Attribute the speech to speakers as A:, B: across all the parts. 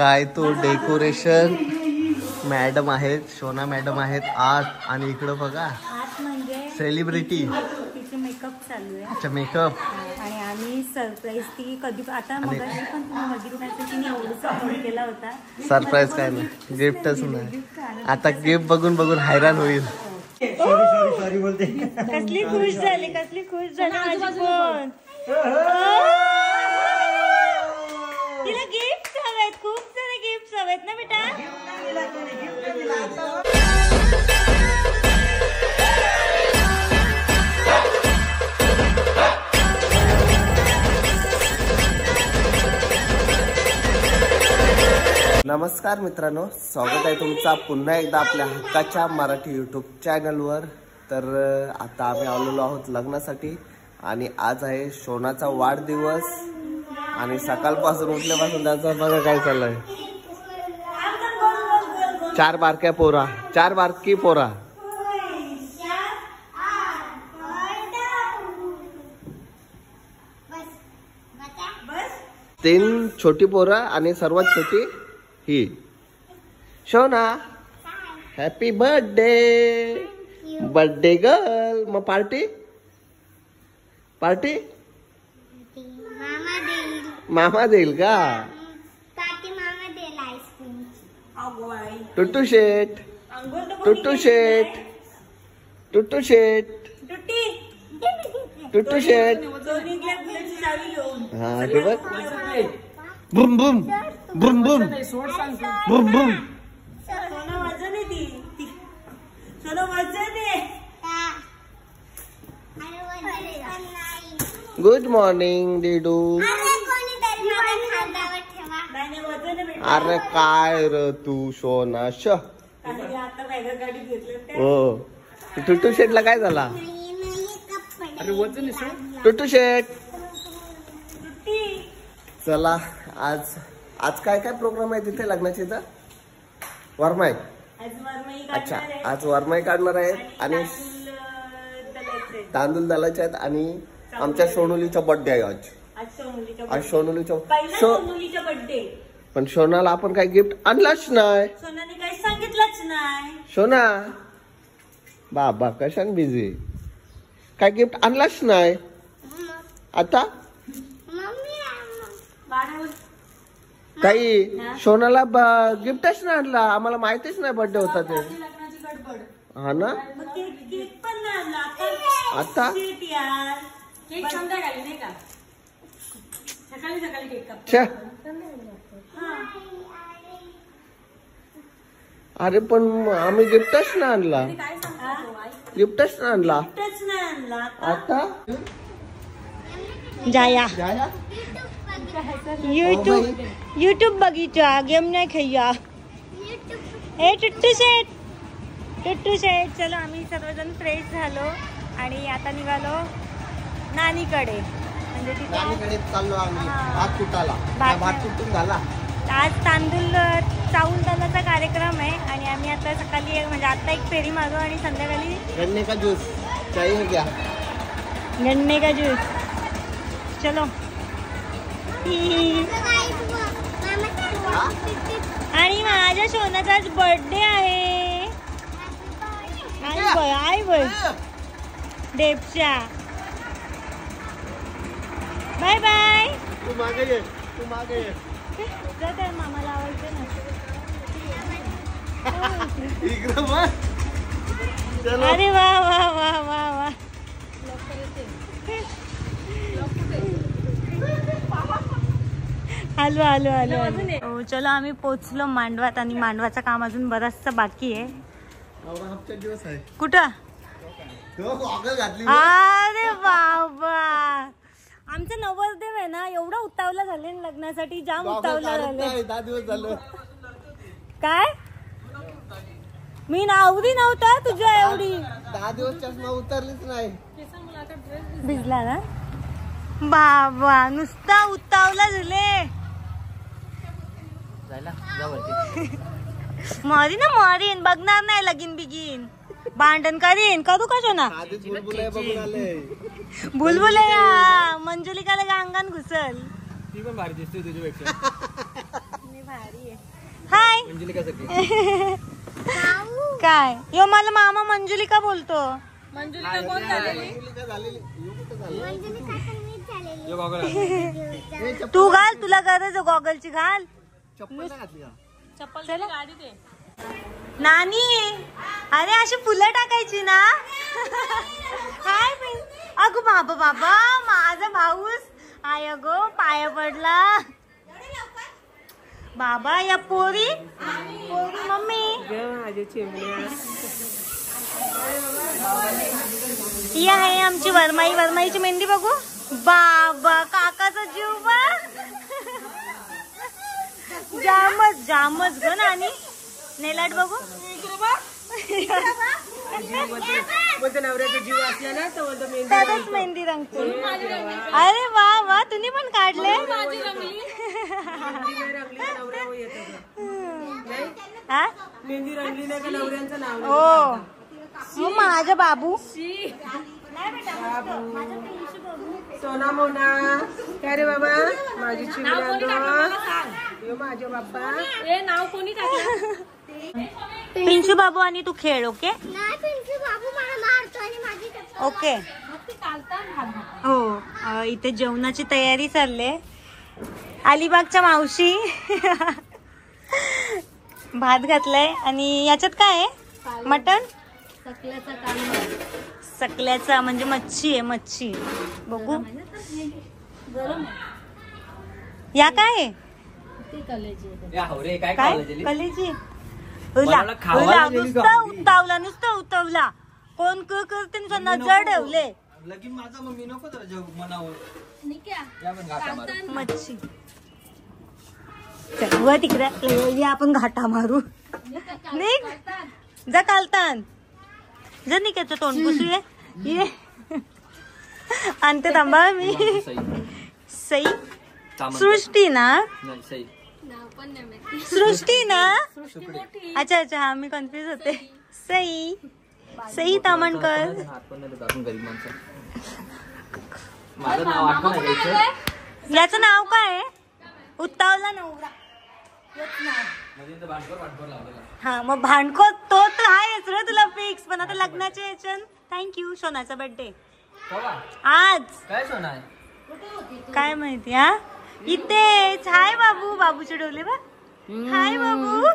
A: काय तो decoration. Madam आहेत, शोना मॅडम आहेत आत. आणि इकडं बघा
B: आत म्हणजे
A: सेलिब्रिटी
B: तिचे मेकअप चालू आहे.
A: अच्छा मेकअप.
B: आणि आम्ही सरप्राईज ती कधी आता मगाशी पण तुम्ही बघितलं असेल तिने एवढंच फोन केला होता.
A: सरप्राईज काय नाही, गिफ्टच नाही. आता गिफ्ट बघून बघून हैराण होईल.
C: सॉरी बोलते.
B: कसली खुश झाली, कसली खुश झाली माझी फोन. तिला गिफ्ट हवेत, खूप सारे गिफ्ट हवेत ना बेटा.
A: नमस्कार मित्रांनो, स्वागत आहे तुमचा पुन्हा एकदा आपल्या हक्काच्या मराठी यूट्यूब चॅनलवर. तर आता आम्ही आलेलो आहोत लग्नासाठी आणि आज आहे शोनाचा वाढदिवस. आणि सकाळपासून उठल्यापासून त्याचा बघा काय चाललंय. 4 बारक्या पोरा, 4 बारकी पोरा. तीन छोटी पोरं आणि सर्वात छोटी ही शोना. Happy birthday, birthday girl. मग पार्टी पार्टी मामा देईल का? टुट्टू शेट, टुट्टू शेट, टुट्टू शेट, टुट्टू शेट. हा ते बघ. बुम बुम बुम बुम बुम बुम. Good morning डिडू. अरे काय र तू शोना श. हो टुट्टू शेटला काय झाला? टुट्टू शेट. चला आज आज काय काय प्रोग्राम आहे तिथे लग्नाची? तर वरमाई. अच्छा आज वरमाई काढणार आहेत आणि तांदूळ दलाचे आहेत. आणि आमच्या सोनुलीचा बर्थडे आहे आज. आज सोनुलीचा बर्थडे. पण सोनाला आपण काय गिफ्ट आणलाच नाही.
B: सोनाने काही सांगितलंच नाही.
A: सोना बाबा कशाने बिझी, काय गिफ्ट आणलाच नाही. आता काही सोनाला गिफ्टच नाही आणला. आम्हाला माहितीच नाही बर्थडे होता ते. हा ना. आता अरे पण आम्ही गिफ्टच नाही आणला. गिफ्टच नाही आणला. आता
B: जाया यूट्यूब बघितला, गेम नाही खेळूया. हे टुट्टू शेट, टुट्टू शेट. चलो आम्ही सर्वजण फ्रेश झालो आणि आता निघालो नानीकडे. म्हणजे तिथे
A: चाललो आम्ही भात कुटाला. भात कुटून झाला.
B: आज तांदूळ चावून दलाचा कार्यक्रम आहे आणि आम्ही आता सकाळी म्हणजे आता एक फेरी मारू आणि संध्याकाळी
A: गन्ने का ज्यूस चाहिए क्या?
B: गन्ने का ज्यूस. चलो. आणि माझ्या सोनाचा आज बर्थडे आहे. आई बघ डेपच्या. Bye bye.
A: तू मागे ये, तू मागे ये.
B: तर मामाला आवडते ना. अरे वा वा वा वा वा. Hello hello hello. चलो आम्ही पोचलो मांडवात आणि मांडवाचं काम अजून बराचसा बाकी आहे. कुठं? अरे बाबा आमचं नवरदेव आहे ना एवढा उतावला झाले लग्नासाठी. जाम उतावला झाले.
A: 10 दिवस झालं.
B: काय मी नावरी नव्हता तुझ्या एवढी.
A: 10 दिवस चष्मा उतरलीच नाही.
B: भिजला ना बाबा. नुसता उतावला झाले. मारी ना मारीन. बघणार नाही लगीन बिगीन. भांडण करीन. करू का शोना? बुलबुलया मंजुलिकाला अंगण घुसल.
C: ती पण भारी दिसते तुझ्यापेक्षा.
B: मी भारी आहे. काय यो मला मामा मंजुलिका बोलतो. तू घाल, तुला गरज आहे गॉगलची, घाल. चला. नानी अरे अशी फुलं टाकायची ना. काय अगो बाबा बाबा माझा भाऊस आय गो पाया पडला बाबा. या पोरी मम्मी ही आहे आमची वरमाई. वरमाईची मेहंदी बघू. बाबा काकाचा जीव बा. जामच जामच ग नानी. नेलाट बघू. त्यातच मेहंदी रंगतो. अरे वा वा तुम्ही पण काढले.
C: मेहंदी रंगली नाही का नवऱ्यांचं नाव.
B: हो माझा बाबू.
C: सोना मोना काय रे बाबा माझी चिमणी माझे बाप्पा.
D: नाव कोणी टाकलं.
B: पिंशू बाबू आणि तू खेळ. Okay okay. हो इथे जेवणाची तयारी चालली. अलिबागच्या मावशी भात घातलाय आणि याच्यात काय आहे. मटण सकल्याचा म्हणजे मच्छी आहे. मच्छी बघू. या काय काय कलेजी. नुसता उतवला. कोण करते नजर ठेवले. मच्छी व तिकडे आपण घाटा मारू. निघ जा कालतान जा. निघायचं तोंड पुसूया. ये आणते थांबा मी. सई सृष्टी ना. सृष्टी ना. अच्छा अच्छा हा मी कन्फ्युज होते. सई सई तामणकर. याचं नाव काय. उत्तावला नवरा. हा मग भांडखोर तो तर आहेच रे तुला फिक्स. पण आता लग्नाचे याच्यात. थँक्यू. सोनाचा बर्थडे आज.
C: काय सोना
B: काय माहिती. हा इथेच. हाय बाबू. बाबूचे डोले बा. हाय बाबू.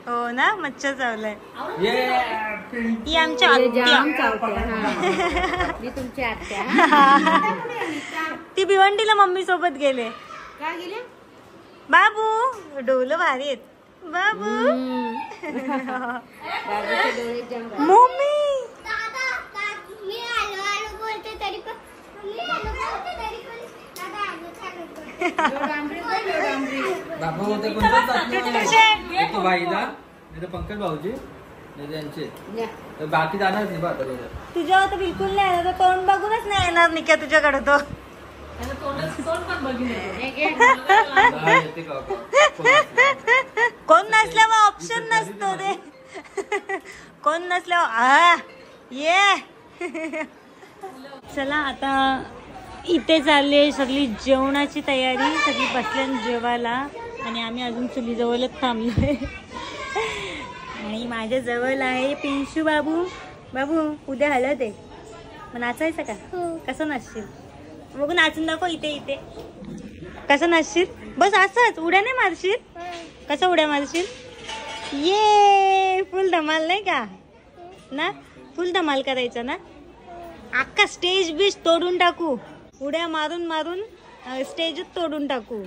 B: हो ना मच्छर चावलाय. ही आमच्या आत्या. ती भिवंडीला मम्मी सोबत गेले. बाबू डोलं भारी आहेत. बाबू मम्मी
C: पंकज भाऊजी बाकी जाणार नाही.
B: तुझ्यावर तर बिलकुल नाही येणार. तोंड बघूनच नाही येणार निक्या तुझ्याकडे. तो कोण नसल्यावर ऑप्शन नसतो रे. कोण नसल्यावर ये. चला आता इथे चालले सगळी जेवणाची तयारी. सगळी बसल्या जेवायला आणि आम्ही अजून चुलीजवळच थांबलोय. आणि माझ्या जवळ आहे पिंशू बाबू. बाबू उद्या हळद आहे मग नाचायचं का. कसं नाचशील बघू. नाचून दाखव. इथे इथे कसं नाचशील. बस असंच. उड्या नाही मारशील. कसं उड्या मारशील. ये फुल धमाल नाही का ना. फुल धमाल करायचं ना. अख्खा स्टेज बीच तोडून टाकू. उड्या मारून मारून स्टेजच तोडून टाकू.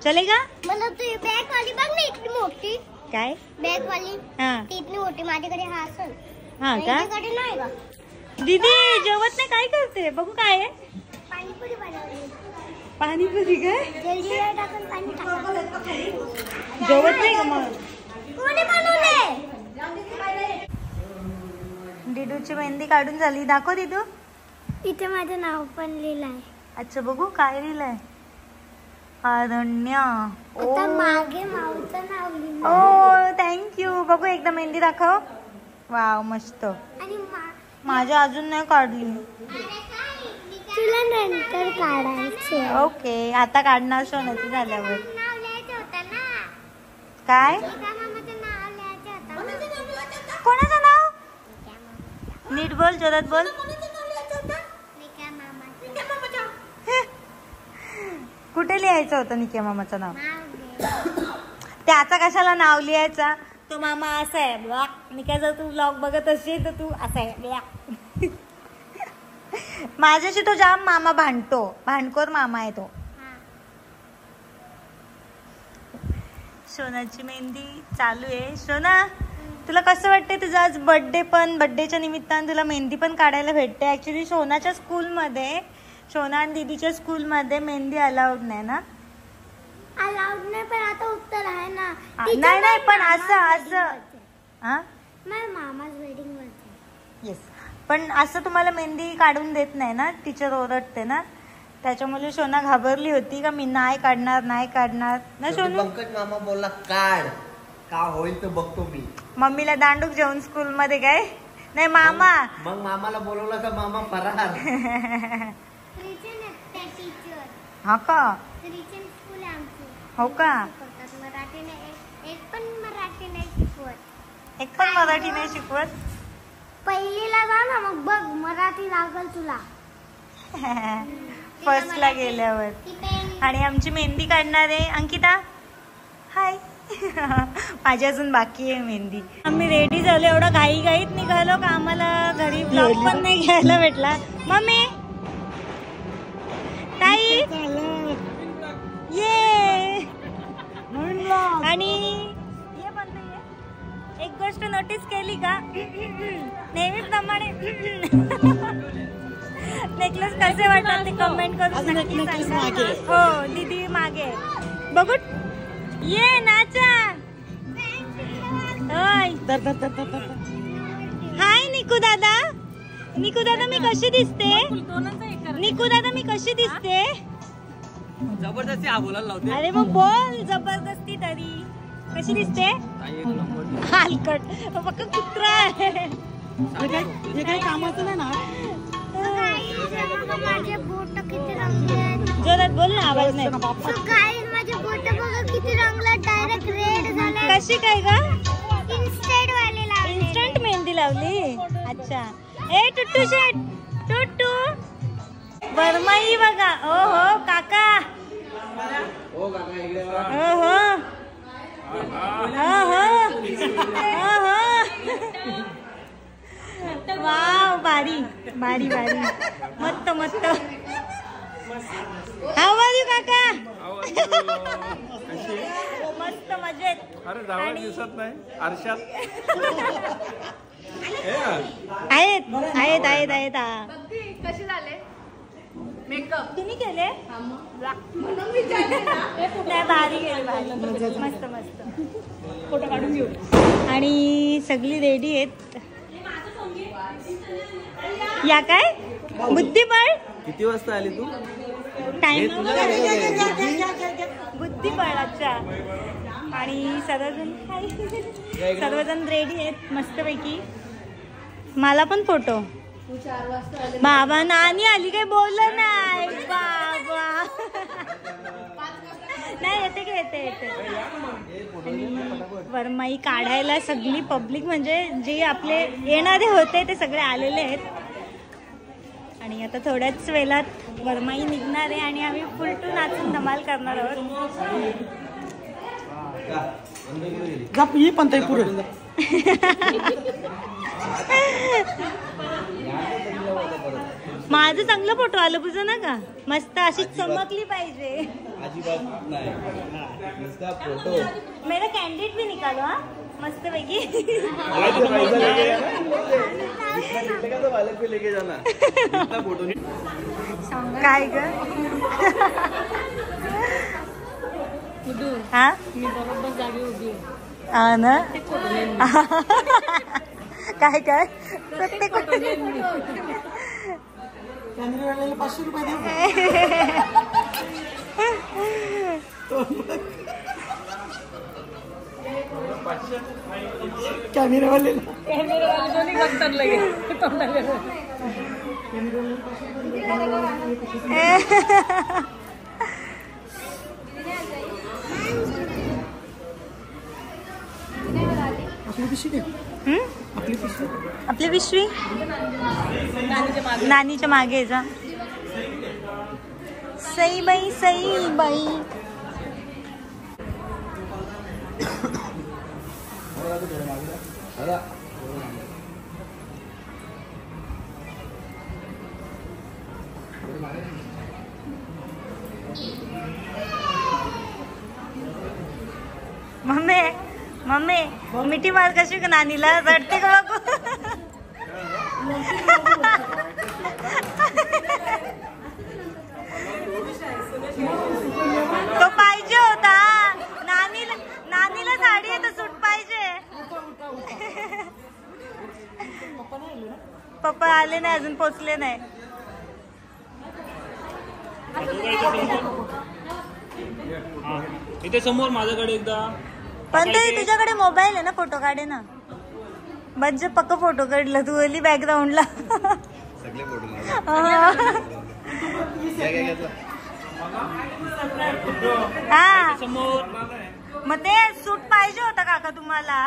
B: चलेगा.
D: मला तू बॅग वाली बघ ना इतकी मोठी.
B: काय
D: बॅग वाली.
B: हा
D: ती इतकी मोठी. माझ्याकडे हा असेल.
B: हा का.
D: माझ्याकडे नाही का.
B: दीदी जेवत नाही. काय करते बघू. काय आहे.
D: पाणीपुरी बनवली.
B: पाणीपुरी काय.
D: जल्दी टाकून पाणी टाका.
B: जेवत नाही का मग.
D: कोणी बनवले.
B: दिदूची मेहंदी काढून झाली. दाखव दिदू.
D: इथे माझं नाव पण लिहिलं आहे.
B: अच्छा बघू काय लिहिलंय. अरण्या.
D: आता मागे माऊचं नाव लिहिलं.
B: ओ थँक्यू. बघू एकदा मेहंदी दाखव. वाव मस्त.
D: आणि
B: माझ्या अजून नाही काढली.
D: तुला नंतर काढायचे.
B: ओके आता काढणार सोनाची झाल्यावर.
D: नाव लिहायचं होतं ना.
B: काय
D: मामाचं नाव लिहायचं होतं.
B: कोणाचं नाव? नीट बोल, जोरात बोल.
D: निका मामाचं
B: कुठे लिहायचं होतं निके मामाचं नाव?
D: नाव घे.
B: त्याचा कशाला नाव लिहायचा? तो मामा असा आहे ब्लॉक. निका जर तू ब्लॉग बघत असशील तर तू असा आहे ब्लॉक. माझ्याशी तो जाम मामा भांडतो, भांडखोर मामा आहे तो.
D: हा.
B: सोनाची मेहंदी चालू आहे. सोना, तुला कसं वाटतंय तुझा आज बर्थडे? पण बर्थडेच्या निमित्तानं तुला मेहंदी पण काढायला भेटते. ऍक्च्युली सोनाच्या स्कूलमध्ये, सोना आणि दीदीच्या स्कूलमध्ये मेहंदी अलाउड नाही ना?
D: अलाउड नाही, पण आता उत्तर आहे ना.
B: नाही नाही, पण असं हा
D: माझ्या मामाच वेडिंग वरती.
B: येस, पण असं तुम्हाला मेहंदी काढून देत नाही ना, टीचर ओरडते ना. त्याच्यामुळे सोना घाबरली होती का मी नाही काढणार नाही काढणार ना. सोनू
A: पंकज मामा बोलला काढ, का होईल तर बघतो मी.
B: मम्मीला दांडूक जेवण स्कूल मध्ये काय नाही मामा.
A: मग मामाला बोलवलं का मामा फरार.
D: ख्रिश्चन आहेत त्या टीचर.
B: हा का?
D: ख्रिश्चन स्कूल आहे आमची.
B: हो का?
D: शिकवतात मराठी नाही, एक पण मराठी नाही शिकवत.
B: एक पण मराठी नाही शिकवत.
D: पहिलीला जा ना, मग बघ मराठी लागल तुला.
B: फर्स्ट ला गेल्यावर.
D: ती पेन
B: आणि आमची मेहंदी काढणार आहे अंकिता. हाय. माझी अजून बाकी आहे मेहंदी. आम्ही रेडी झालो, एवढा घाई घाईत निघालो का आम्हाला घरी ब्लॉग पण नाही घ्यायला भेटला. मम्मी, ताई, ये. आणि ये पण नाही. एक गोष्ट नोटीस केली का? नेहमीप्रमाणे नेकलेस कसे वाटतात ते कमेंट करून नक्की सांगा. हो, दीदी मागे बघू. ये नाचा. हाय निकू दादा. निकू दादा मी कशी दिसते? निकू दादा मी कशी दिसते?
C: जबरदस्ती हा बोलायला लावते.
B: अरे मग बोल जबरदस्ती तरी. कशी दिसते? हलकट फक्त कुत्रा आहे.
C: हे काही कामाचं नाही ना.
D: माझे बोट किती रंगले आहेत.
B: जोरात बोल ना, आवाज नाही.
D: गाईज माझे बोट बघा किती रंगले, डायरेक्ट रेड झाले.
B: कशी काय ग?
D: इन्स्टेंट वाले लावले.
B: इन्स्टंट मेहंदी लावली. अच्छा. ए टुट्टू शेट, टुट्टू बरमाई बघा. ओ हो काका. ओ हो वाव, भारी भारी भारी, मस्त मस्त. हाव आर यू काका? मस्त मजेत.
E: अरे जावळ दिसत नाही आरशात.
B: आहेत आहेत आहेत आहेत.
C: कसे झाले मेकअप?
B: तुम्ही केले? नाही, भारी गेले, भारी, मस्त मस्त.
C: फोटो काढून घेऊ.
B: आणि सगळी रेडी आहेत. या काय बुद्धिबळ?
A: किती वाजता आली तू?
B: टाइम बुद्धिबळ. अच्छा. आणि सर्वजण रेडी आहेत मस्तपैकी. मला पण फोटो. बाबा नानी आली काय? बोललं नाही बाबा. नाही येते का? येते. वरमाई काढायला सगळी पब्लिक, म्हणजे जे आपले येणारे होते ते सगळे आलेले आहेत. आणि आता थोड्याच वेळात वरमाई निघणार आहे आणि आम्ही फुलटू नाचून धमाल करणार आहोत.
C: ही पण ताई पुढे.
B: माझं चांगलं फोटो आलं तुझं ना का? मस्त अशी चमकली पाहिजे.
A: अजिबात नाही, नुसता फोटो.
B: मेरा कॅन्डिडेट भी निकालो. हा मस्त पैकी. काय ग? हा
C: मी बरोबर जागी उभी आहे.
B: हा ना. काय काय प्रत्येक
C: कॅमेरावाल्याला 500 रुपये दे. कॅमेरावाले दोन्ही बघतात लगेच तोंडाला.
B: आपली पिशवी नानीच्या मागे जा. सई बाई सई बाई. मम्मी मम्मी मिठी मार कशी का नानीला रडते का बघू. तो पाहिजे होता नानीला. नानीला साडी आहे तर सूट पाहिजे. पप्पा आले नाही अजून, पोचले नाही.
E: इथे समोर माझ्याकडे एकदा.
B: पण ते तुझ्याकडे मोबाईल आहे ना, फोटो काढे ना. म्हणजे पक्क फोटो काढला तू ओली बॅकग्राऊंडला. हा
E: समोर
B: मग ते सूट पाहिजे होता काका तुम्हाला.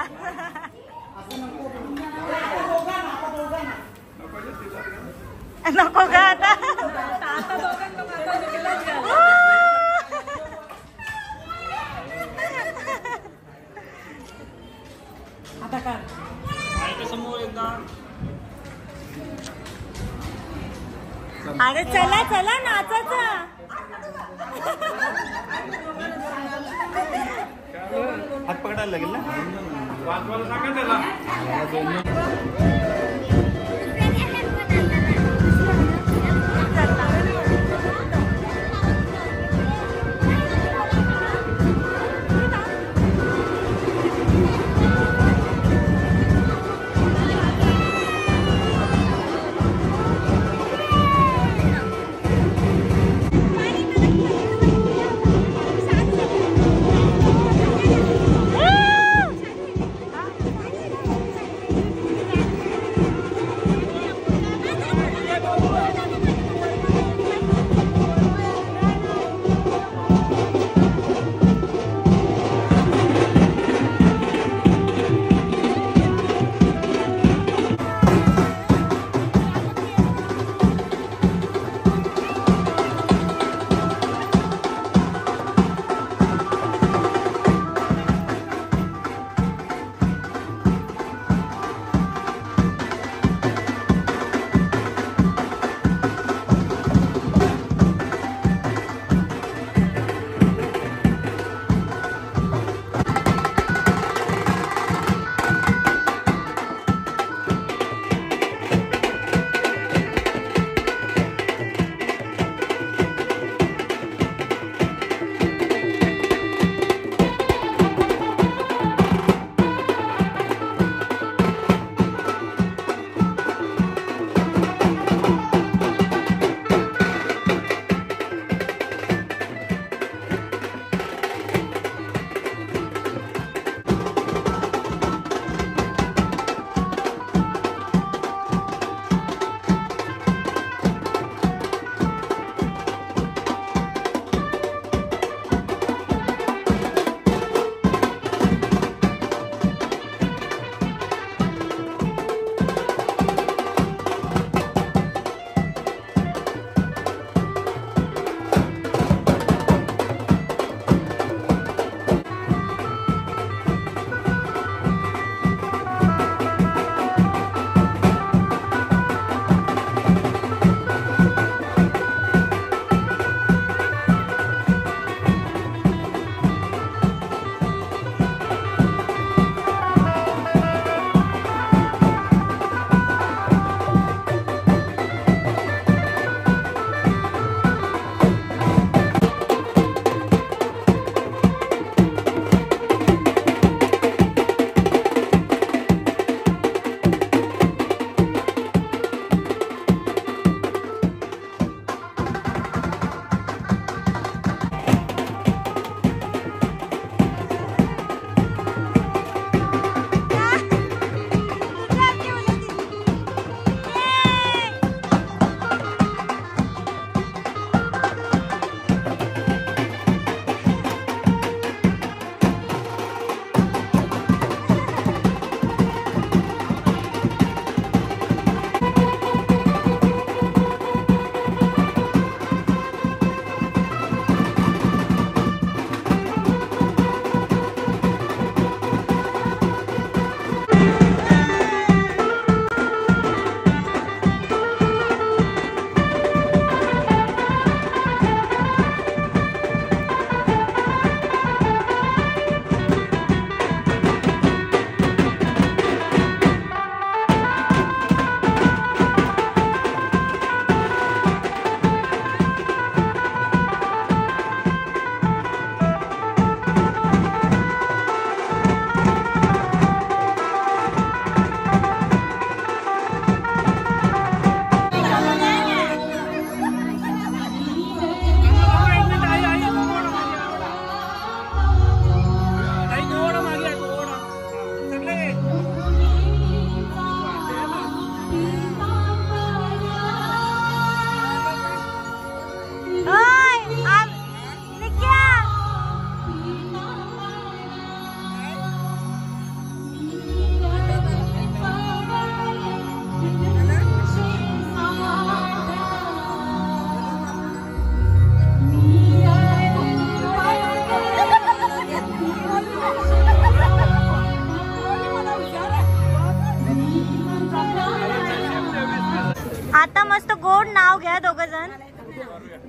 B: नको का आता.
E: समोर एकदा.
B: अरे चला चला नाचायचं.
E: हात पकडायला लागेल ना. वाजवायला सांगा त्याला.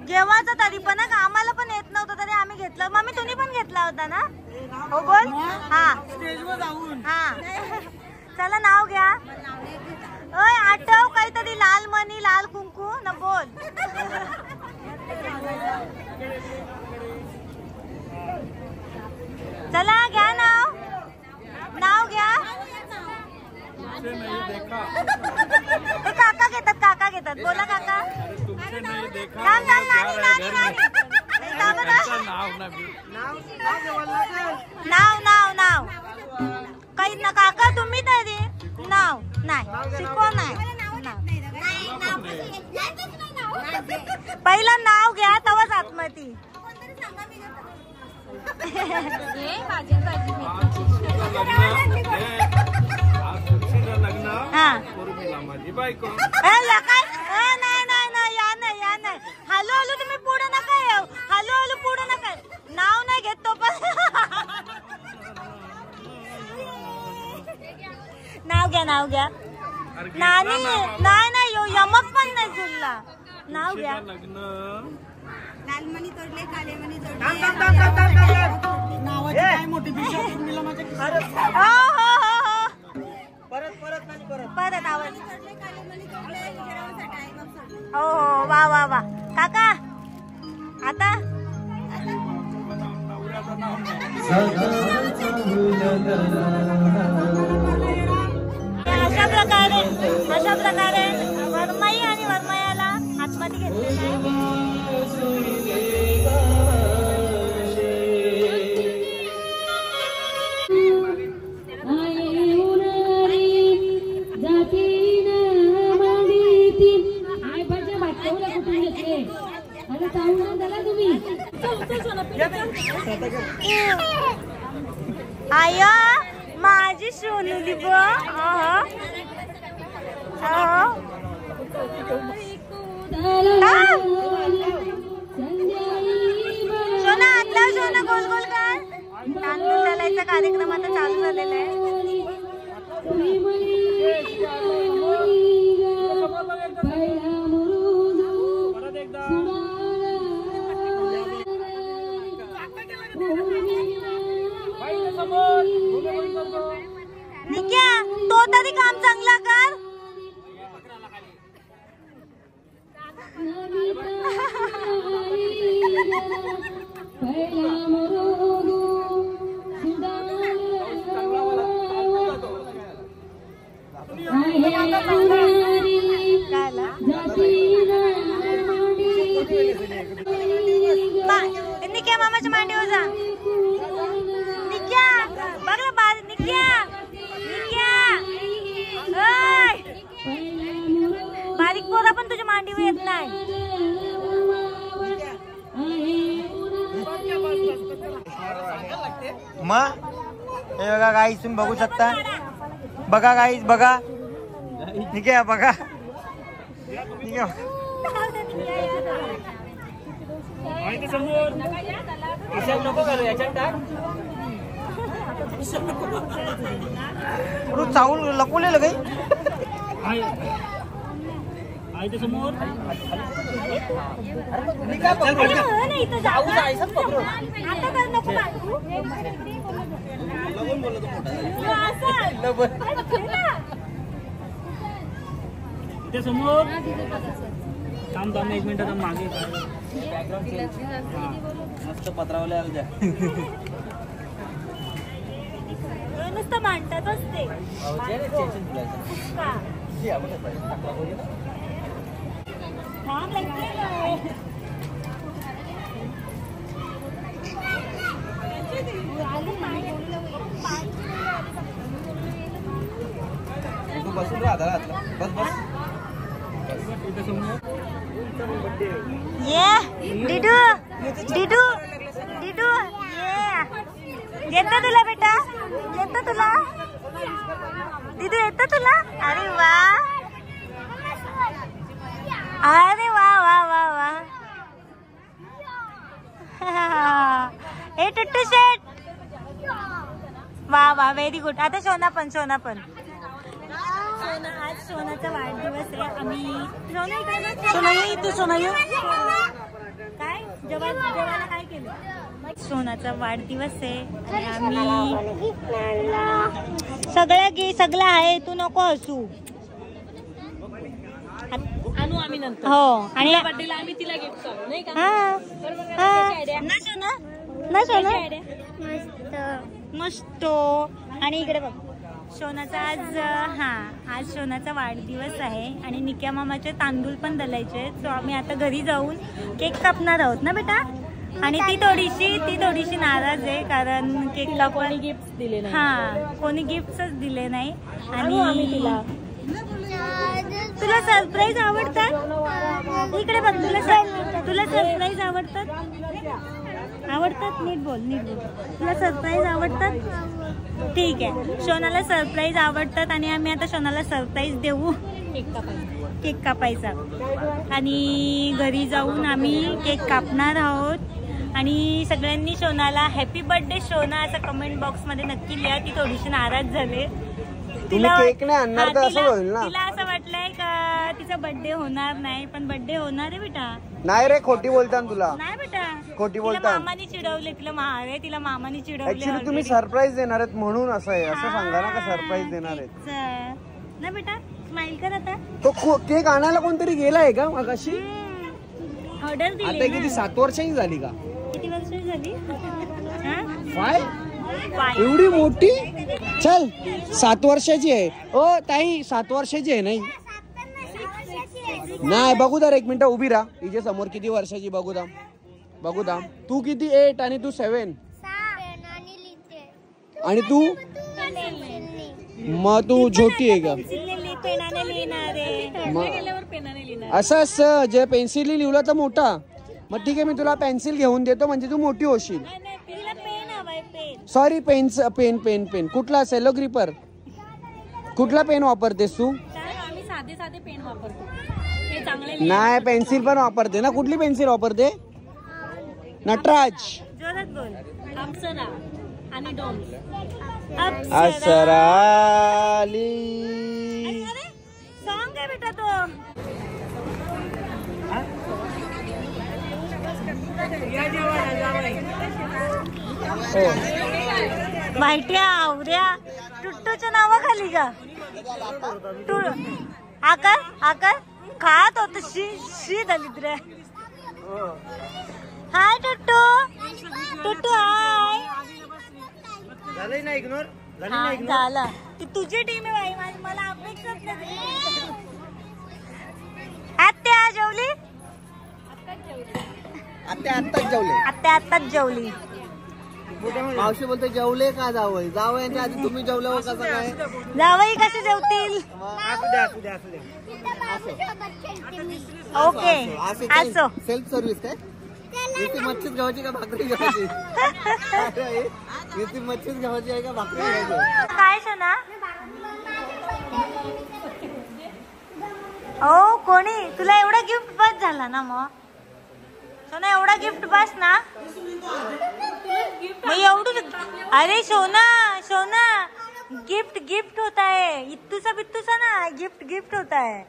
B: घेवायचं तरी पण ना, आम्हाला पण येत नव्हतं तरी आम्ही घेतलं. मम्मी तुम्ही पण घेतला होता ना? हो बोल. हा हा चला नाव घ्या. ओय आठव काहीतरी, लाल मणी लाल कुंकू न बोल. चला घ्या नाव, नाव घ्या. काका घेतात, काका घेतात. बोला काका. नाव नाव नाव काही ना काका तुम्ही तरी नाव नाही शिकव नाही. पहिला नाव घ्या तवाच आत्महती. हॅलो हॅलो तुम्ही पुढे नका येऊ. हॅलो हॅलो पुढे नका. नाव नाही घेत तो पण. नाव घ्या नाव घ्या. नानी नाही नाही यमक पण नाही जुळला. नाव घ्या.
C: लालमणी तोडले कालेमणी जोडले. नावाची काय मोठी पिशवी मिला माझ्या खिशात.
B: हो हो हो हो
C: परत परत नाही परत.
B: परत आवाज.
C: तोडले कालेमणी जोडले हिरावासाठी आई बाप सोडले.
B: हो हो वा वा वा. काका आता अशा प्रकारे वरमाई आणि वरमायाला आतमध्ये घेतलेलं आहे. आय माझी सोनुली ब. सोना आतला सोना गोल गोल कर. तांदूळ चालायचा कार्यक्रम आता चालू झालेला आहे. निक्या तो तरी काम चांगला कर. निक्या मामाच्या मांडीवर जा. निक्या बघला बार. निक्या निक्या बारीक पोरा पण तुझ्या मांडीवर येत नाही.
F: मग हे बघा गाईस तुम्ही बघू शकता. बघा गाईस बघा. ठीक आहे बघा. ठीक आहे चावल लपवलेलं काही.
E: समोर इथे समोर थांब थांब 1 मिनिट मागे. मस्त पत्रावले द्या.
B: नुसतं मांडतातच ते.
F: बसून राहा बस बस.
B: ये डिडू डिडू डिडू ये येतं तुला बेटा. येतं तुला डिडू. येतं तुला. अरे वा अरे वा वा वा वा. हे टुट्टू शेट वा वा व्हेरी गुड. आता सोना पण सोना पण. आज सोनाचा वाढदिवस आहे. आम्ही सोना इकडे सोना ये. इथे सोना ये. जेवायला काय केलं? सोनाचा वाढदिवस आहे आणि आम्ही सगळं आहे, तू नको हसू.
C: आणू आम्ही नंतर.
B: हो आणि
C: बर्थडेला आम्ही तिला गिफ्ट करू नाही का?
B: मस्त. आणि इकडे बघ, शोनाचा आज शोनाचा वाढदिवस आहे आणि निक्या मामाचे तांदूळ पण दलायचे. सो आम्ही आता घरी जाऊन केक कापणार आहोत ना बेटा. आणि ती थोडीशी नाराज आहे कारण केकला
C: कोणी गिफ्ट दिले नाही.
B: कोणी गिफ्टच दिले नाही. आणि तुला सरप्राईज आवडतात? इकडे बघ, तुला सरप्राईज आवडतात? नीट बोल. तुला सरप्राईज आवडतात? ठीक आहे, शोनाला सरप्राईज आवडतात आणि आम्ही आता शोनाला सरप्राईज देऊ. केक कापायचा आणि घरी जाऊन आम्ही केक कापणार आहोत. आणि सगळ्यांनी शोनाला हॅपी बर्थडे शोना असं कमेंट बॉक्स मध्ये नक्की लिहा. ती थोडीशी नाराज झाले. तिला असं वाटलंय का तिचा बर्थडे होणार नाही, पण बर्थडे होणार आहे बेटा.
F: नाही रे, खोटी बोलता तुला.
B: नाही बेटा,
F: खोटी बोलता.
B: मामाने चिडवले तिला. मामाने चिडवले.
F: ऍक्च्युली तुम्ही सरप्राईज देणार आहेत म्हणून असं आहे. असं सांगा ना का सरप्राईज देणार आहेत
B: ना बेटा. स्माइल कर आता.
F: तो केक आणायला कोणतरी गेलाय का मगाशी?
B: ऑर्डर दिली.
F: आता किती 7 वर्षांची झाली का?
B: किती वर्ष झाली?
F: एवढी मोठी? चल 7 वर्षाची आहे. ओ ताई 7 वर्षाची आहे. नाही बघू दर, 1 मिनिट उभी राहा. हिच्या समोर किती वर्षाची बघू दाम. तू किती? 8 आणि तू 7 आणि तू मग तू छोटी आहे का? असं जे पेन्सिल लिहिलं तर मोठा. मग ठीक आहे, मी तुला पेन्सिल घेऊन देतो म्हणजे तू मोठी होशील. सॉरी, पेन कुठला? Cello gripper? कुठला पेन वापरतेस तू?
C: आम्ही साधे पेन वापरतो.
F: नाही, पेन्सिल पण वापरते ना. कुठली पेन्सिल वापरते? नटराज,
C: अप्सरा आणि डॉम्स.
F: असराली
B: सॉन्ग आहे बेटा तो. माहिती आवऱ्या टुट्टूच्या नावाखाली का? आकार खात होत शी दलिद्र. हाय टुट्टू. हाय. झालं. ती तुझी टीम आहे बाई, मला अपेक्षाच नाही. आत्या जेवली? आत्ताच जेवली.
A: मावशी बोलते जेवले का जावई? जावयांच्या आधी तुम्ही जेवले हो कसं काय?
B: जावई कसे जेवतील? ओके, असो.
A: सेल्फ सर्व्हिस काय? इथे मच्छीच घ्यायची का भाकरी घ्यायची? इथे मच्छीच घ्यायची आहे का भाकरी घ्यायची?
B: काय सोना? ओ कोणी तुला एवढा गिफ्ट बस झाला ना? मग सोना एवढा गिफ्ट बस ना. मग एवढं. अरे सोना गिफ्ट होता है. इत्तूसा बित्तूसा ना, गिफ्ट होता है.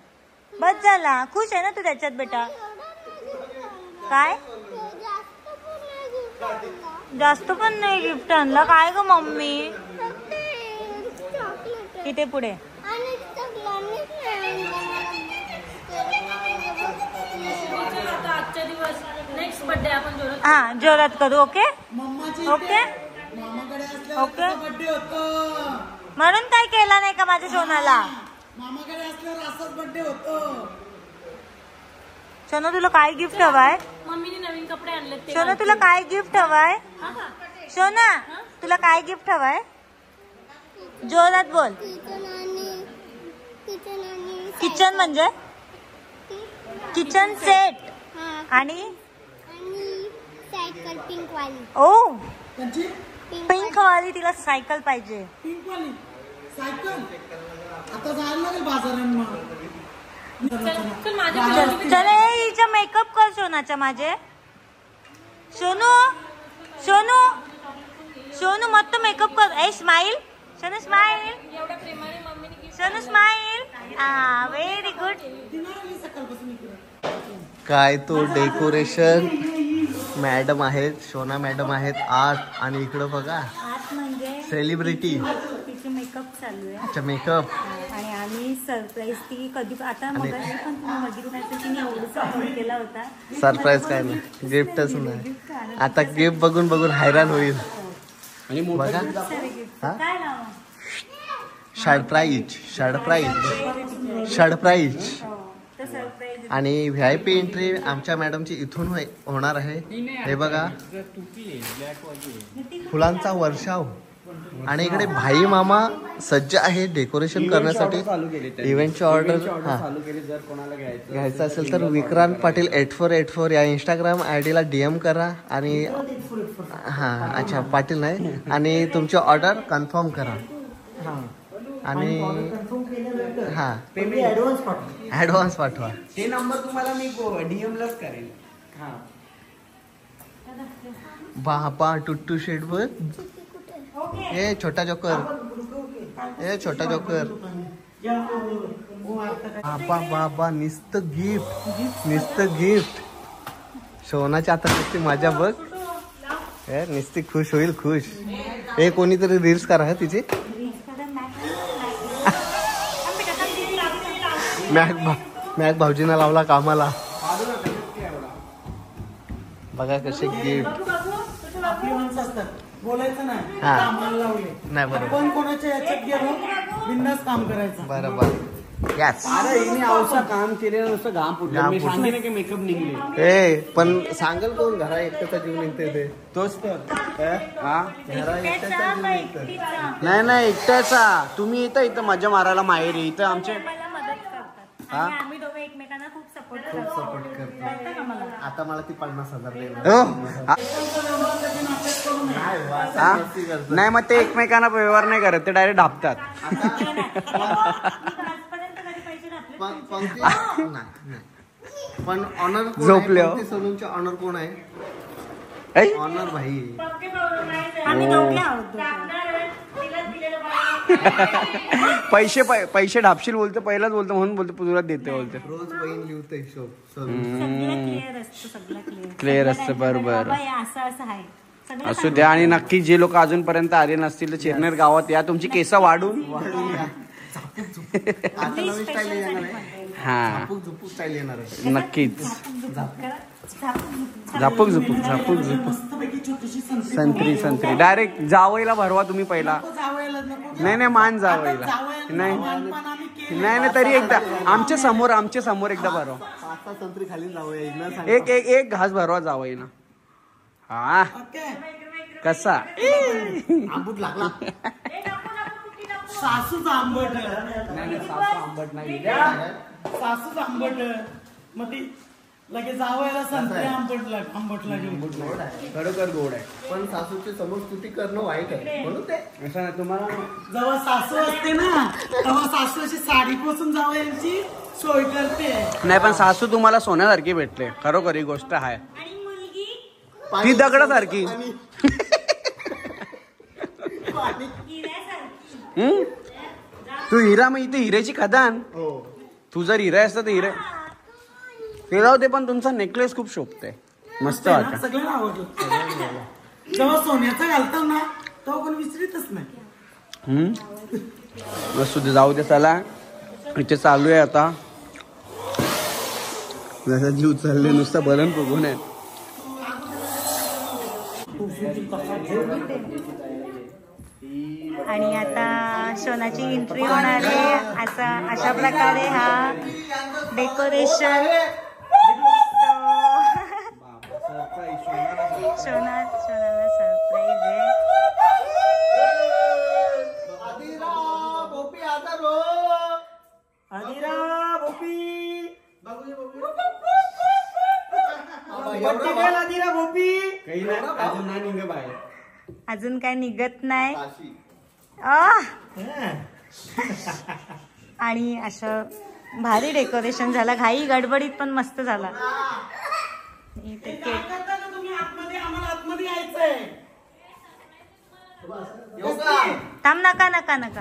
B: बस झाला. खुश आहे ना तू त्याच्यात बेटा? काय जास्त पण नाही गिफ्ट आणला काय ग मम्मी? इथे पुढे जोरात करू. ओके म्हणून काय केला नाही का माझ्या सोनाला? सोना तुला काय गिफ्ट हवाय?
C: मम्मीने नवीन कपडे आणले.
B: सोना तुला काय गिफ्ट हवाय? सोना तुला काय गिफ्ट हवाय? जोरात बोल. किचन म्हणजे किचन सेट आणि
D: सायकल पिंक वाली.
B: ओ पिंक वाली तिला सायकल पाहिजे. चल हिचा मेकअप कर सोनाचा. माझे सोनू मस्त मेकअप कर. A smile Sonu, smile. Sonu smile. Very good.
A: काय तो डेकोरेशन मॅडम आहेत, शोना मॅडम आहेत आत. आणि इकडं बघा
B: आत म्हणजे
A: सेलिब्रिटी,
B: तिचे मेकअप चालू आहे.
A: अच्छा मेकअप.
B: आणि आम्ही सरप्राईज ती कधी आता मग पण तुम्ही बघितलं नाही तर तिने एवढं सपोर्ट केला होता.
A: सरप्राईज काय नाही, गिफ्टच नाही. आता गिफ्ट बघून बघून हैराण होईल. बघा
B: काय नाव
A: सरप्राईज, सरप्राईज, सरप्राईज. आणि VIP एंट्री आमच्या मॅडमची इथून होणार आहे. हे बघा फुलांचा वर्षाव. आणि इकडे भाई मामा सज्ज आहे डेकोरेशन करण्यासाठी. इव्हेंटची ऑर्डर घ्यायचं असेल तर विक्रांत पाटील 8484 या इंस्टाग्राम ID ला DM करा. आणि हां अच्छा पाटील नाही. आणि तुमची ऑर्डर कन्फर्म करा. आणि हां ॲडव्हान्स पाठवा.
F: ते नंबर तुम्हाला मी DM लाच करेन.
A: बापा टुट्टू शेड वर ए छोटा जोकर, ए छोटा जोकर. बाबा बाबा नुसतं गिफ्ट, नुसतं गिफ्ट. शोनाची आता नुसती माझ्या बघ नुसती खुश होईल, खुश. हे कोणीतरी रील्स करा हा तिची. मॅक भाऊजींना लावला कामाला. बघा कसे गिफ्ट.
C: आपली माणसं असतात, बोलायचं नाही,
A: हा.
C: कामाला लावले
A: नाही बरोबर.
C: पण कोणाच्या याच्यात गेलो बिंदास काम करायचं.
A: बरोबर. यस.
F: अरे हिने औषध काम केले नुसतं घाम फुटलं.
A: घाम
F: मी
A: फुटलं.
F: सांगते ना की मेकअप निघले.
A: ए पण सांगेल कोण घरा एकट्याचा जीव निघते ते.
F: तोच तर हा
A: घरा एकट्याचा जीव निघते.
F: नाही नाही एकट्याचा. तुम्ही इथं मजा मारायला माहेरी. इथं आमचे
B: मला मदत करतात.
F: हा?
B: आणि आम्ही दोघं एकमेकांना खूप सपोर्ट करतो. कळतं का मला?
A: आता मला ती 50,000 दे.
F: हा? नाही मग ते एकमेकांना व्यवहार नाही करत, ते डायरेक्ट ढापतात.
A: पण ऑनर
F: झोपले हो.
A: सलूनचे ऑनर कोण आहे?
F: ऐ?
A: ऑनर भाई.
B: आम्ही दोघे आहोत.
F: पैसे ढापशील बोलतो, पहिलाच बोलतो म्हणून बोलतो तुला देते बोलते.
A: रोज बहीण लिहते हिशोब.
F: क्लिअर असतं. बरोबर.
B: असं असं आहे.
F: असू द्या. आणि नक्की जे लोक अजूनपर्यंत आले नसतील तर चिरनेर गावात या, तुमची केस वाढून.
A: आता नवीन स्टाईल येणार आहे.
F: हा
A: झुपूक स्टाईल येणार आहे.
F: नक्कीच. झापूक झुपूक झापूक झुपूक. संत्री डायरेक्ट जावईला भरवा तुम्ही पहिला. नाही मान जावईला. नाही तरी एकदा आमच्या समोर एकदा भरवा.
A: 5 संत्री खाली जाऊया.
F: एक घास भरवा जावईला. हा कसा
A: आंबूट लागला.
C: सासूच आंबट.
F: आंबट नाही.
C: सासूच आंबट. मग ती लगेच जावयाला संत्री आंबट लागेल.
F: खरोखर गोड आहे.
A: पण सासूची समोर स्तुती करणं वाईट आहे म्हणून ते
F: असं नाही तुम्हाला.
C: जेव्हा सासू असते ना तेव्हा सासू अशी साडी पोसून जावयाची सोय करते.
F: नाही पण सासू तुम्हाला सोन्यासारखी भेटले. खरोखर ही गोष्ट आहे.
B: आणि मुलगी
F: ती दगडासारखी. तू हिरा, मग इथे हिऱ्याची खदान. तू जर हिरा असता तर हिरे हे जाऊ दे. पण तुमचा नेकलेस खूप शोभते, मस्त वाटत.
C: सगळ्यांना आवडलं. जेव्हा सोन्याचं घालतो ना तेव्हा कोण विसरितच नाही.
F: मस्त जाऊ दे. चला इथे चालू आहे आता. जसा जीव चालले नुसतं बलन बघून आहे.
B: आणि आता शोनाची एंट्री होणार आहे. अशा प्रकारे हा डेकोरेशन. शोनाला सरप्राईज आहे. अजून काय निघत नाही. आणि असं भारी डेकोरेशन झालं. घाई गडबडीत पण मस्त झाला. इथे केक. थांब नका नका नका.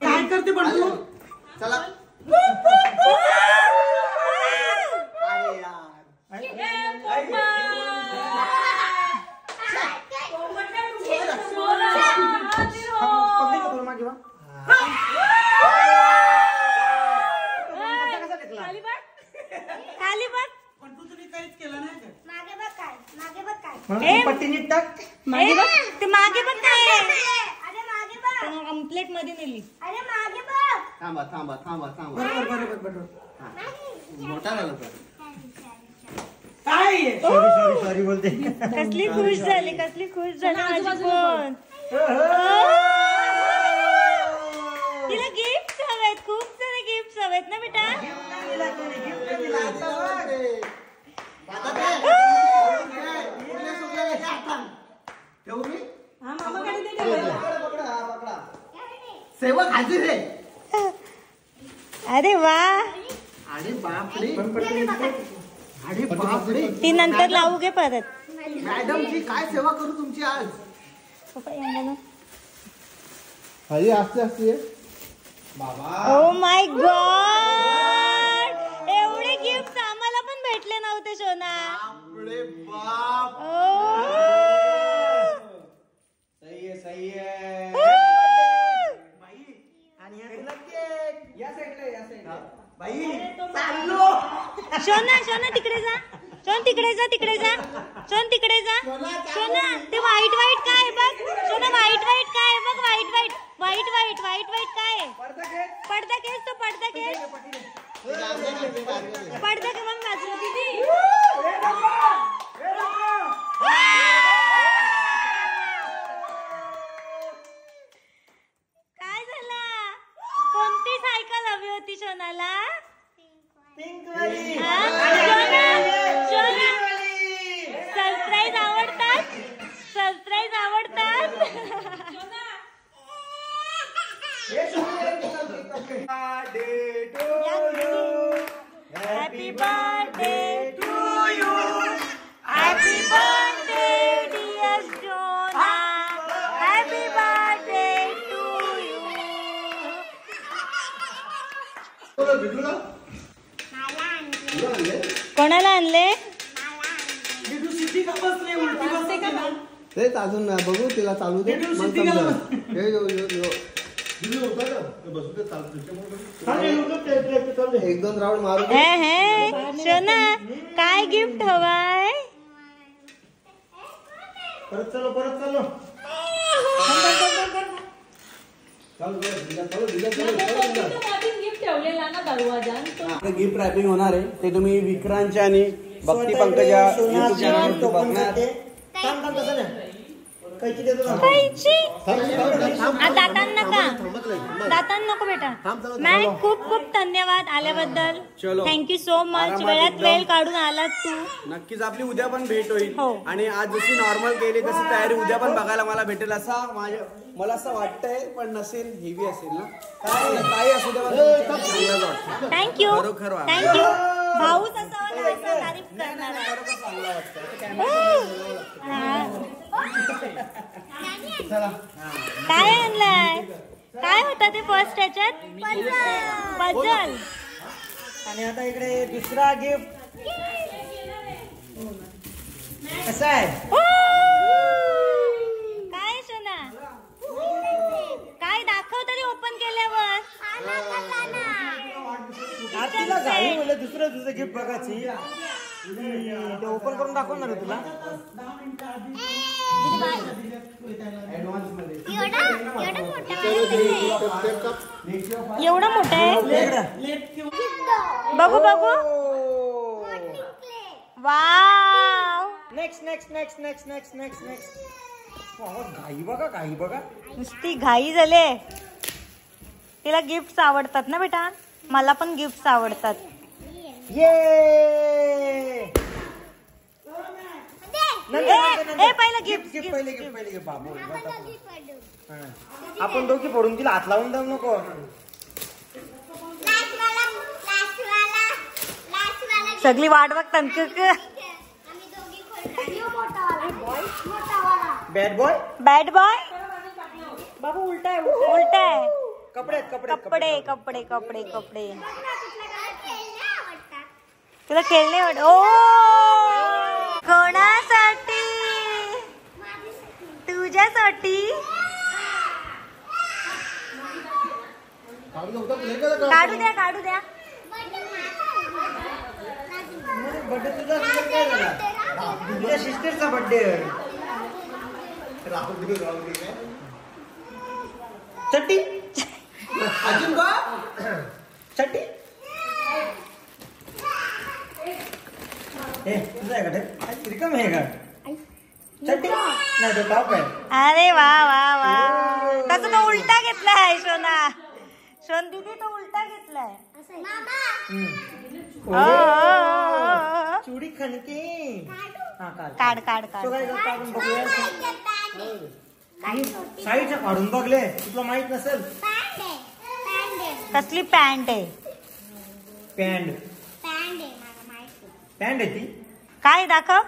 C: काय करते पण तू?
A: चला.
B: मागे बघ, ते मागे बघ काय कम्प्लेट मध्ये नेली.
A: थांबा थांबा थांबा थांबा.
C: बरोबर.
A: मोठा झाला तर.
C: काय
E: सॉरी बोलते.
B: कसली खुश झाली माझी फोन. तिला गिफ्ट हवेत, खूप सारे गिफ्ट हवेत ना बेटा.
A: सेवक हाजीर रे.
B: अरे वा,
A: अरे बापरे. अरे बापरे.
B: ती नंतर लावू घे परत.
A: मॅडम जी काय सेवा करू तुमची आज.
E: हरी असते असते.
B: ओ माय गॉड, एवढे गिफ्ट आम्हाला पण भेटले नव्हते सोना.
A: बापरे बाप.
E: सही आहे.
B: सोना तिकडे जा. सोना ते व्हाईट काय बघ. सोना व्हाईट काय बघ. व्हाईट काय पडदा खेच तो. पडदा खेच मग बाजूला दीदी. काय झालं, कोणती सायकल हवी होती सोनाला. सरप्राईज आवडतात. Happy birthday to you. Happy birthday dear Sona. Happy birthday to you. कोणाला आणले.
A: तेच अजून बघू तिला चालू दे. मग एक दोन राऊंड मारू.
B: सोना काय गिफ्ट हवाय.
E: परत चलो.
F: गिफ्ट रॅपिंग होणार आहे ते तुम्ही विक्रांतच्या आणि भक्ती पंकजा YouTube चॅनलवर बघणार.
B: दातान नको बेटा. मॅम खूप धन्यवाद आल्याबद्दल. Thank you so much. वेळात वेळ काढून आलात तू.
F: नक्कीच आपली उद्या पण भेट होईल.
B: हो.
F: आणि आज जशी नॉर्मल केली तशी तयारी उद्या पण बघायला मला भेटेल असा मला असं वाटतंय. पण नसेल, हेवी असेल ना. काही असू दे
B: थँक्यू. भाऊच असावा ना, असं तारीफ करणार. काय आणलंय. काय होतं ते फर्स्ट ह्याच्यात. पझल.
C: आणि आता इकडे दुसरा गिफ्ट कसा आहे.
B: काय सोना, काय दाखव तरी ओपन केल्यावर.
C: आरतीला घाई म्हणलं दुसरं गिफ्ट बघायची. ते ओपन करून दाखवणार आहे तुला.
B: एवढा मोठा आहे. बघू वाव.
C: नेक्स्ट घाई बघा.
B: नुसती घाई झाले. तिला गिफ्ट आवडतात ना बेटा. मला पण गिफ्ट आवडतात. पहिलं गिफ्ट.
C: आपण दोघी फोडून तिला हात लावून जाऊ नको.
B: सगळी वाट बघतात.
C: बॅड बॉय
B: बाबू उलटा आहे.
C: कपडे
B: तुला खेळणे आवडत. ओ कोणासाठी. तुझ्यासाठी. काढू द्या.
C: बर्थडे तुझा काय झाला. तुझ्या सिस्टरचा बर्थडे. चट्टी
A: अजून का
C: चट्टी ए तुझं आहे का ते रिकाम आहे का चट्टी नाही तो टॉप आहे
B: अरे वा वा वा तसं तो उलटा घेतलाय शोना शोन दीदी तो उलटा घेतलाय
C: चुडी खणके हा
B: काढ काढ काढ
C: तो काय करतो आपण बघूया साईडच्या काढून बघले तुला माहित नसेल
B: कसली पॅन्ट आहे
C: पॅन्ट पॅन्ट आहे ती
B: काय दाखव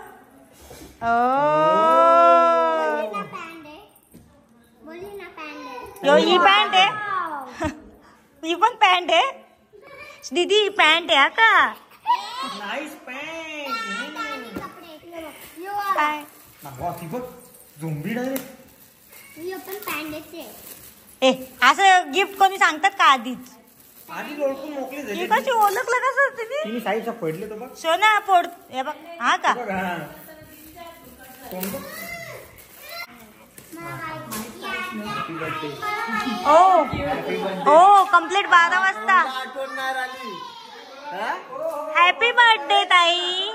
B: यो ही पॅन्ट आहे ही पण पॅन्ट आहे दीदी ही पॅन्ट आहे हा का
C: नाईस पॅन्ट
B: काय
C: ती बघ झोंबी डायरेक्ट
B: ए असं गिफ्ट कोणी सांगतात का आधीच
C: आधी ओळखून मोकळी झाली
B: ही कशी ओळखलं कसं तिने
C: तिने साईडच्या पडले तो बघ
B: शोना फोड हे बघ हा का
C: बघ हा कोण बघ
B: ओ कम्प्लीट 12 वाजता
A: आठवण नाही राहिली
B: हॅपी बर्थडे ताई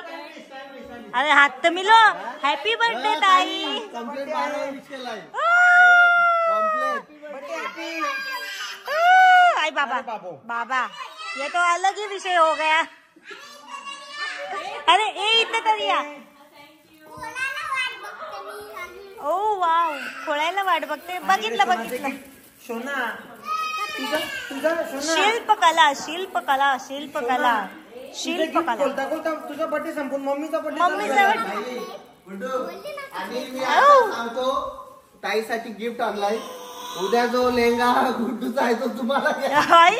B: अरे हात तर मिलो हॅपी बर्थडे ताई
A: कंप्लीट 12 विश केलाय कंप्लीट
B: आई बाबा बाबा ये तो अलग ही विषय हो गया अरे ए इथं तरी या ओ वाव खोळायला वाट बघते बघितलं बघितलं
C: सोना तुझा सोना
B: शिल्पकला शिल्पकला शिल्पकला शिल्पकला
C: बोलता बोलता तुझा बर्थडे संपून मम्मीचा
B: मम्मीचा
C: बर्थडे
A: गुड्डू आणि मी आता सांगतो ताईसाठी गिफ्ट आणलाय उद्या जो लेंगा गुड्डूचा आहे तो तुम्हाला घ्या.
B: आई